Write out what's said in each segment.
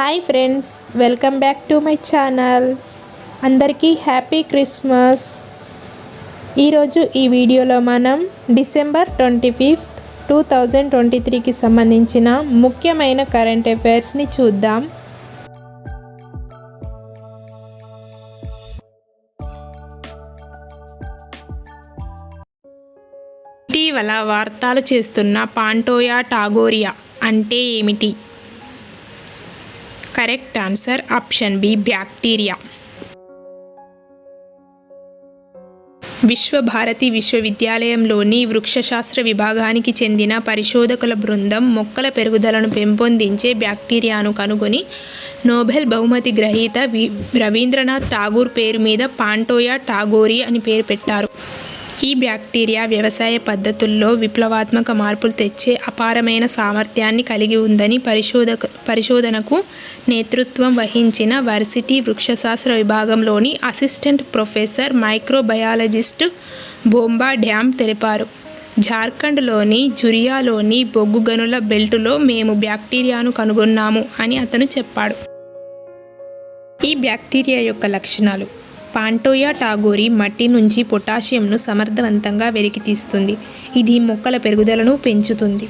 Hi friends, welcome back to my channel. అందరికీ happy Christmas. ఈరోజు ఈ వీడియోలో మనం డిసెంబర్ 25, 2023కి సంబంధించిన ముఖ్యమైన కరెంట్ అఫైర్స్ని చూద్దాం. ఇటీవల వార్తలు చేస్తున్న పాంటోయా టాగోరియా అంటే ఏమిటి? Correct answer option B, bacteria. Visva Bharati విశ్వవిద్యాలయంలోని వృక్షశాస్త్ర విభాగానికి చెందిన పరిశోధకుల బృందం మొక్కల పెరుగుదలను పెంపొందించే బ్యాక్టీరియాను కనుగొని నోబెల్ బహుమతి గ్రహీత రవీంద్రనాథ్ ఠాగూర్ పేరు మీద పాంటోయా టాగోరి అని పేరు పెట్టారు. ఈ బ్యాక్టీరియా వ్యవసాయ పద్ధతుల్లో విప్లవాత్మక మార్పులు తెచ్చే అపారమైన సామర్థ్యాన్ని కలిగి ఉందని పరిశోధనకు నేతృత్వం వహించిన వర్సిటీ వృక్షశాస్త్ర విభాగంలోని assistant professor microbiologist Bomba Dam తెలిపారు. జార్ఖండ్లోని జురియాలోని బొగ్గు గనుల బెల్టులో మేము బ్యాక్టీరియాను కనుగొన్నాము అని అతను చెప్పాడు. ఈ బ్యాక్టీరియా యొక్క లక్షణాలు: పాంటోయా టాగోరి మట్టి నుంచి పొటాషియంను సమర్థవంతంగా వెలికితీస్తుంది. ఇది మొక్కల పెరుగుదలను పెంచుతుంది.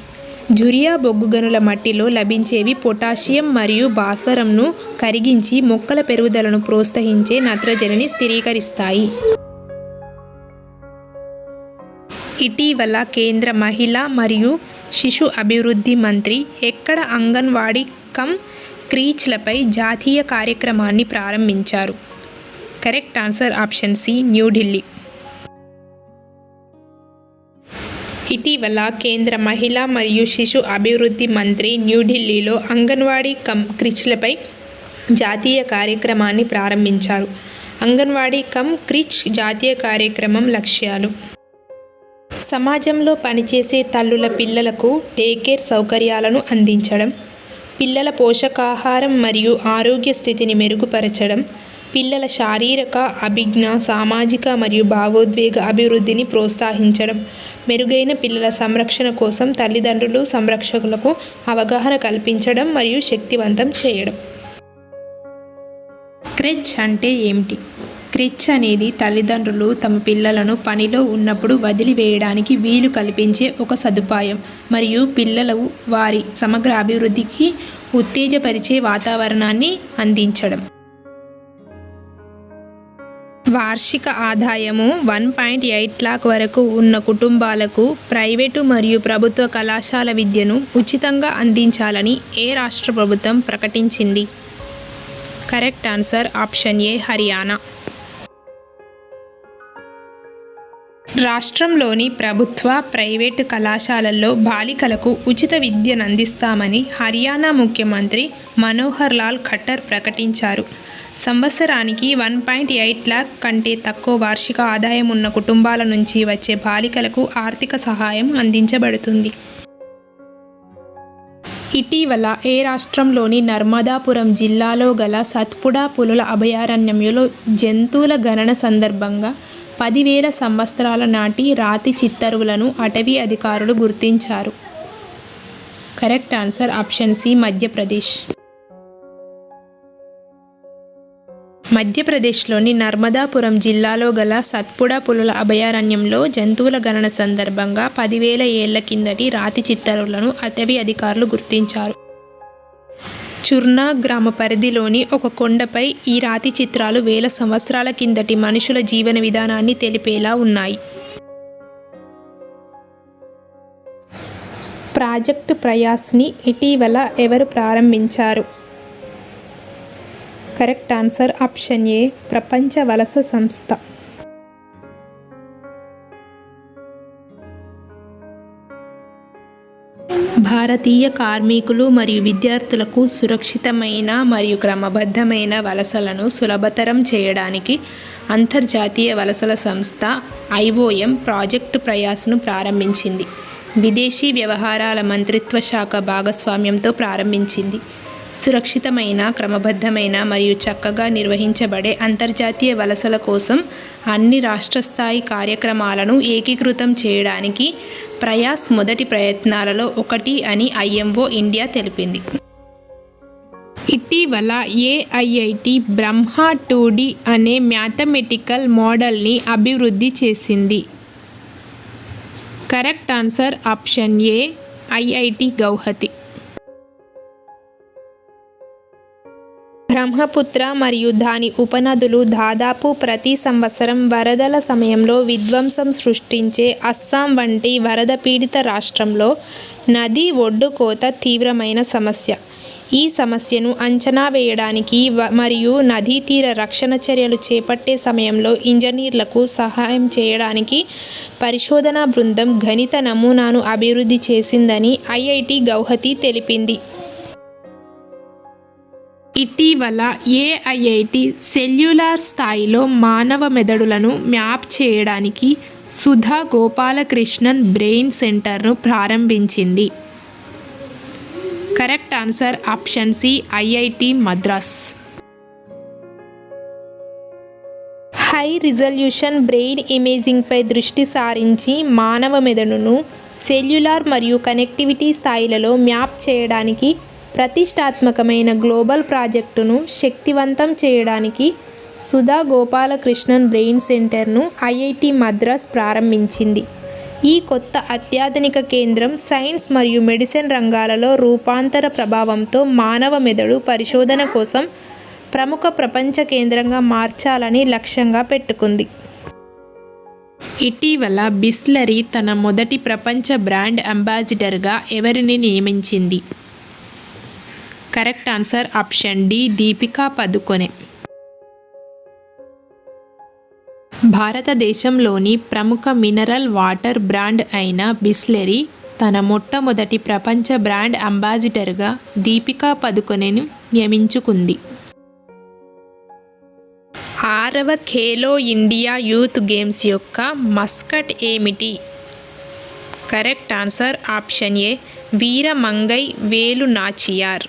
జురియా బొగ్గు గనుల మట్టిలో లభించేవి పొటాషియం మరియు భాస్వరంను కరిగించి మొక్కల పెరుగుదలను ప్రోత్సహించే నత్రజనిని స్థిరీకరిస్తాయి. ఇటీవల కేంద్ర మహిళా మరియు శిశు అభివృద్ధి మంత్రి ఎక్కడ అంగన్వాడీ కమ్ క్రీచ్లపై జాతీయ కార్యక్రమాన్ని ప్రారంభించారు? Correct answer option C, New Delhi. ఇటీవల కేంద్ర మహిళా మరియు శిశు అభివృద్ధి మంత్రి న్యూఢిల్లీలో అంగన్వాడీ కమ్ క్రీచ్లపై జాతీయ కార్యక్రమాన్ని ప్రారంభించారు. అంగన్వాడీ కమ్ క్రీచ్ జాతీయ కార్యక్రమం లక్ష్యాలు: సమాజంలో పనిచేసే తల్లుల పిల్లలకు డేకేర్ సౌకర్యాలను అందించడం, పిల్లల పోషకాహారం మరియు ఆరోగ్య స్థితిని మెరుగుపరచడం, పిల్లల శారీరక, అభిజ్ఞ, సామాజిక మరియు భావోద్వేగ అభివృద్ధిని ప్రోత్సహించడం, మెరుగైన పిల్లల సంరక్షణ కోసం తల్లిదండ్రులు, సంరక్షకులకు అవగాహన కల్పించడం మరియు శక్తివంతం చేయడం. క్రెచ్ అంటే ఏమిటి? క్రెచ్ అనేది తల్లిదండ్రులు తమ పిల్లలను పనిలో ఉన్నప్పుడు వదిలివేయడానికి వీలు కల్పించే ఒక సదుపాయం మరియు పిల్లలు వారి సమగ్ర అభివృద్ధికి ఉత్తేజపరిచే వాతావరణాన్ని అందించడం. వార్షిక ఆదాయము 1.8 లాఖ్ వరకు ఉన్న కుటుంబాలకు ప్రైవేటు మరియు ప్రభుత్వ కళాశాల విద్యను ఉచితంగా అందించాలని ఏ రాష్ట్ర ప్రభుత్వం ప్రకటించింది? Correct answer option A, Haryana. రాష్ట్రంలోని ప్రభుత్వ, ప్రైవేటు కళాశాలల్లో బాలికలకు ఉచిత విద్యను అందిస్తామని హర్యానా ముఖ్యమంత్రి మనోహర్ లాల్ ఖట్టర్ ప్రకటించారు. సంవత్సరానికి 1.8 లాఖ్ కంటే తక్కువ వార్షిక ఆదాయం ఉన్న కుటుంబాల నుంచి వచ్చే బాలికలకు ఆర్థిక సహాయం అందించబడుతుంది. ఇటీవల ఏ రాష్ట్రంలోని నర్మదాపురం జిల్లాలో గల సత్పుడా పులుల అభయారణ్యంలో జంతువుల గణన సందర్భంగా 10,000 సంవత్సరాల నాటి రాతి చిత్తరువులను అటవీ అధికారులు గుర్తించారు? Correct answer option C, Madhya Pradesh. మధ్యప్రదేశ్లోని నర్మదాపురం జిల్లాలో గల సత్పుడా పులుల అభయారణ్యంలో జంతువుల గణన సందర్భంగా 10,000 ఏళ్ల కిందటి రాతి చిత్తరువులను అటవీ అధికారులు గుర్తించారు. చుర్నా గ్రామ పరిధిలోని ఒక కొండపై ఈ రాతి చిత్రాలు వేల సంవత్సరాల కిందటి మనుషుల జీవన విధానాన్ని తెలిపేలా ఉన్నాయి. ప్రాజెక్ట్ ప్రయాస్ని ఇటీవల ఎవరు ప్రారంభించారు? కరెక్ట్ ఆన్సర్ ఆప్షన్ ఏ, ప్రపంచ వలస సంస్థ. భారతీయ కార్మికులు మరియు విద్యార్థులకు సురక్షితమైన మరియు క్రమబద్ధమైన వలసలను సులభతరం చేయడానికి అంతర్జాతీయ వలసల సంస్థ IOM ప్రాజెక్టు ప్రయాస్ను ప్రారంభించింది. విదేశీ వ్యవహారాల మంత్రిత్వ శాఖ భాగస్వామ్యంతో ప్రారంభించింది. సురక్షితమైన, క్రమబద్ధమైన మరియు చక్కగా నిర్వహించబడే అంతర్జాతీయ వలసల కోసం అన్ని రాష్ట్రస్థాయి కార్యక్రమాలను ఏకీకృతం చేయడానికి ప్రయాస్ మొదటి ప్రయత్నాలలో ఒకటి అని IMO ఇండియా తెలిపింది. ఇటీవల ఏఐఐటి బ్రహ్మ 2D అనే మ్యాథమెటికల్ మోడల్ని అభివృద్ధి చేసింది. Correct answer option A IIT Guwahati. Brahmaputra మరియు దాని ఉపనదులు దాదాపు ప్రతి సంవత్సరం వరదల సమయంలో విధ్వంసం సృష్టించే అస్సాం వంటి వరద పీడిత రాష్ట్రంలో నదీ ఒడ్డు కోత తీవ్రమైన సమస్య. ఈ సమస్యను అంచనా వేయడానికి మరియు నదీ తీర రక్షణ చర్యలు చేపట్టే సమయంలో ఇంజనీర్లకు సహాయం చేయడానికి పరిశోధనా బృందం గణిత నమూనాను అభివృద్ధి చేసిందని ఐఐటి గౌహతి తెలిపింది. ఇటీవల ఏఐఐటి సెల్యులార్ స్థాయిలో మానవ మెదడులను మ్యాప్ చేయడానికి సుధా గోపాలకృష్ణన్ బ్రెయిన్ సెంటర్ను ప్రారంభించింది. Correct answer option C IIT Madras. High resolution brain ఇమేజింగ్పై దృష్టి సారించి మానవ మెదడును సెల్యులార్ మరియు కనెక్టివిటీ స్థాయిలలో మ్యాప్ చేయడానికి ప్రతిష్టాత్మకమైన గ్లోబల్ ప్రాజెక్టును శక్తివంతం చేయడానికి సుధా గోపాలకృష్ణన్ బ్రెయిన్ సెంటర్ను ఐఐటి మద్రాస్ ప్రారంభించింది. ఈ కొత్త అత్యాధునిక కేంద్రం సైన్స్ మరియు మెడిసిన్ రంగాలలో రూపాంతర ప్రభావంతో మానవ మెదడు పరిశోధన కోసం ప్రముఖ ప్రపంచ కేంద్రంగా మార్చాలని లక్ష్యంగా పెట్టుకుంది. ఇటీవల బిస్లరీ తన మొదటి ప్రపంచ బ్రాండ్ అంబాసిడర్గా ఎవరిని నియమించింది? Correct answer option D Deepika Padukone. భారతదేశంలోని ప్రముఖ మినరల్ వాటర్ బ్రాండ్ అయిన బిస్లెరీ తన మొట్టమొదటి ప్రపంచ బ్రాండ్ అంబాసిడర్గా దీపికా పదుకొనెను నియమించుకుంది. 6వ ఖేలో ఇండియా యూత్ గేమ్స్ యొక్క మస్కట్ ఏమిటి? కరెక్ట్ ఆన్సర్ ఆప్షన్ ఏ వీరమంగై వేలు నాచియార్.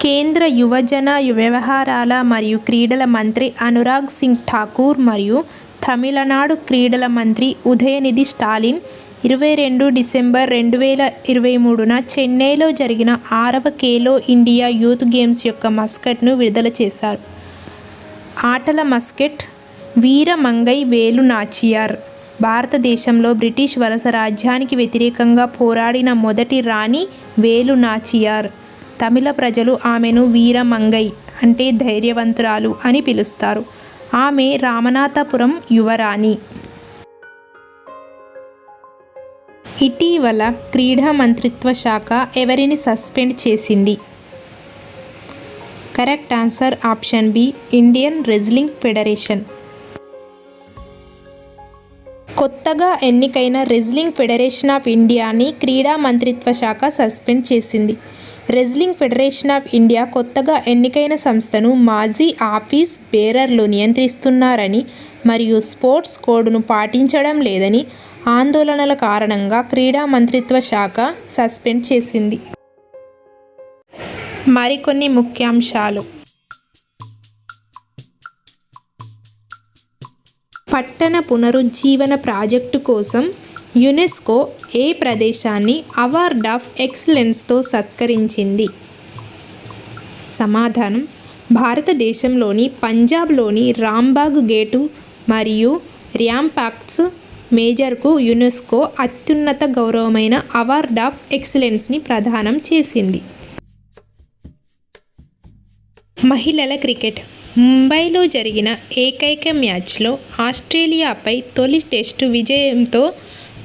కేంద్ర యువజన వ్యవహారాల మరియు క్రీడల మంత్రి అనురాగ్ సింగ్ ఠాకూర్ మరియు తమిళనాడు క్రీడల మంత్రి ఉదయనిధి స్టాలిన్ 22 డిసెంబర్ 2023న చెన్నైలో జరిగిన 6వ ఖేలో ఇండియా యూత్ గేమ్స్ యొక్క మస్కట్ను విడుదల చేశారు. ఆటల మస్కట్ వీరమంగై వేలు నాచియార్. భారతదేశంలో బ్రిటిష్ వలస రాజ్యానికి వ్యతిరేకంగా పోరాడిన మొదటి రాణి వేలు నాచియార్. తమిళ ప్రజలు ఆమెను వీరమంగై అంటే ధైర్యవంతురాలు అని పిలుస్తారు. ఆమె రామనాథపురం యువరాణి. ఇటీవల క్రీడా మంత్రిత్వ శాఖ ఎవరిని సస్పెండ్ చేసింది? Correct answer option B Indian wrestling federation. కొత్తగా ఎన్నికైన రెజ్లింగ్ ఫెడరేషన్ ఆఫ్ ఇండియాని క్రీడా మంత్రిత్వ శాఖ సస్పెండ్ చేసింది. రెజ్లింగ్ ఫెడరేషన్ ఆఫ్ ఇండియా కొత్తగా ఎన్నికైన సంస్థను మాజీ ఆఫీస్ బేరర్లు నియంత్రిస్తున్నారని మరియు స్పోర్ట్స్ కోడ్ను పాటించడం లేదని ఆందోళనల కారణంగా క్రీడా మంత్రిత్వ శాఖ సస్పెండ్ చేసింది. మరికొన్ని ముఖ్యాంశాలు. పట్టణ పునరుజ్జీవన ప్రాజెక్టు కోసం యునెస్కో ఏ ప్రదేశాన్ని అవార్డ్ ఆఫ్ ఎక్సలెన్స్తో సత్కరించింది? సమాధానం భారతదేశంలోని పంజాబ్లోని రాంబాగ్ గేటు మరియు ర్యాంపాక్ట్స్ మేజర్కు యునెస్కో అత్యున్నత గౌరవమైన అవార్డ్ ఆఫ్ ఎక్సలెన్స్ని ప్రదానం చేసింది. మహిళల క్రికెట్. ముంబైలో జరిగిన ఏకైక మ్యాచ్లో ఆస్ట్రేలియాపై తొలి టెస్టు విజయంతో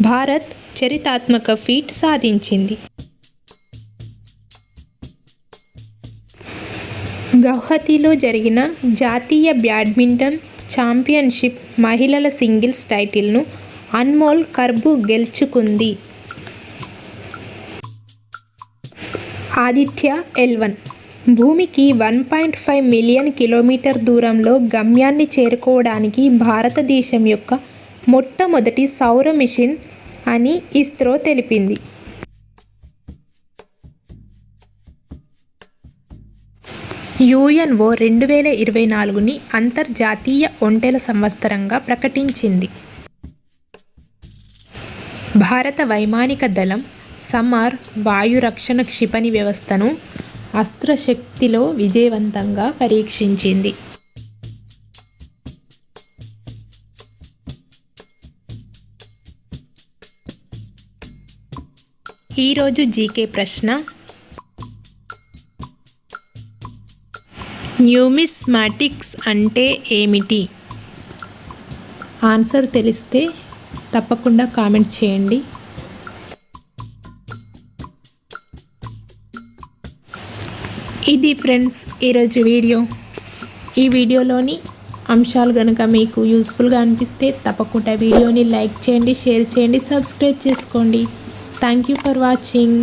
భారత్ చరిత్రాత్మక ఫీట్ సాధించింది. గౌహతిలో జరిగిన జాతీయ బ్యాడ్మింటన్ ఛాంపియన్షిప్ మహిళల సింగిల్స్ టైటిల్ను అన్మోల్ కర్బు గెలుచుకుంది. ఆదిత్య L1 భూమికి 1.5 మిలియన్ కిలోమీటర్ దూరంలో గమ్యాన్ని చేరుకోవడానికి భారతదేశం యొక్క మొట్టమొదటి సౌర మిషన్ అని ఇస్రో తెలిపింది. UNO 2024ని అంతర్జాతీయ ఒంటెల సంవత్సరంగా ప్రకటించింది. భారత వైమానిక దళం సమర్ వాయు రక్షణ క్షిపణి వ్యవస్థను అస్త్రశక్తిలో విజయవంతంగా పరీక్షించింది. ఈరోజు జీకే ప్రశ్న, న్యూమిస్మాటిక్స్ అంటే ఏమిటి? ఆన్సర్ తెలిస్తే తప్పకుండా కామెంట్ చేయండి. ఇది ఫ్రెండ్స్ ఈరోజు వీడియో. ఈ వీడియోలోని అంశాలు కనుక మీకు యూస్ఫుల్గా అనిపిస్తే తప్పకుండా వీడియోని లైక్ చేయండి, షేర్ చేయండి, సబ్స్క్రైబ్ చేసుకోండి. Thank you for watching.